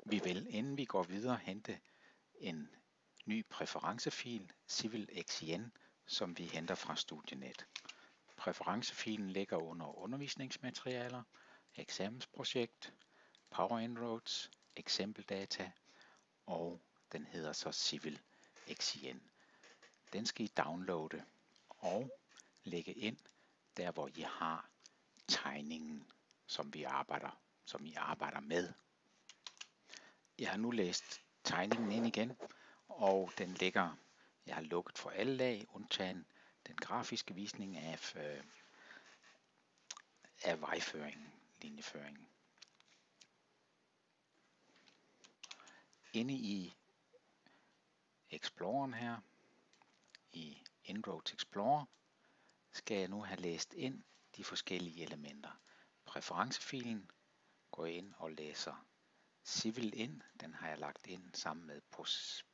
Vi vil, inden vi går videre, hente en ny præferencefil, CivilXien, som vi henter fra Studienet. Præferencefilen ligger under undervisningsmaterialer, eksamensprojekt, Power Inroads, eksempeldata, og den hedder så CivilXien. Den skal I downloade og lægge ind der, hvor I har tegningen, som I arbejder med. Jeg har nu læst tegningen ind igen, og den ligger, jeg har lukket for alle lag, undtagen den grafiske visning af vejføringen, linjeføringen. Inde i Exploreren her, i Inroads Explorer, skal jeg nu have læst ind de forskellige elementer. Præferencefilen går jeg ind og læser Civil ind, den har jeg lagt ind sammen med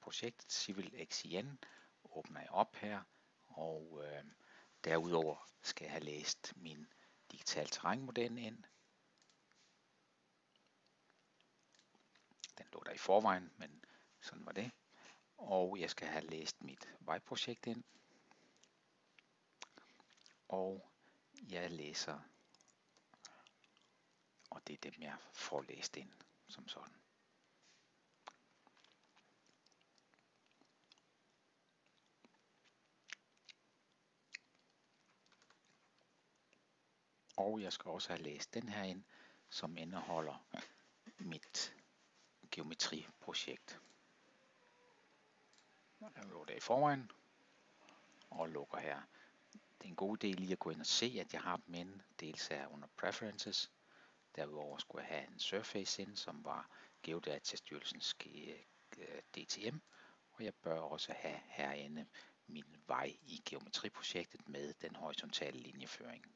projektet CivilXien, åbner jeg op her, og derudover skal jeg have læst min digital terrænmodel ind. Den lå der i forvejen, men sådan var det. Og jeg skal have læst mit vejprojekt ind. Og jeg læser, og det er dem jeg får læst ind som sådan. Og jeg skal også have læst den her ind, som indeholder mit geometriprojekt. Jeg lå der i forvejen og lukker her. Det er en god idé lige at gå ind og se, at jeg har dem inde. Dels er under Preferences. Derudover skulle jeg have en Surface ind, som var Geodatastyrelsens DTM. Og jeg bør også have herinde min vej i geometriprojektet med den horisontale linjeføring.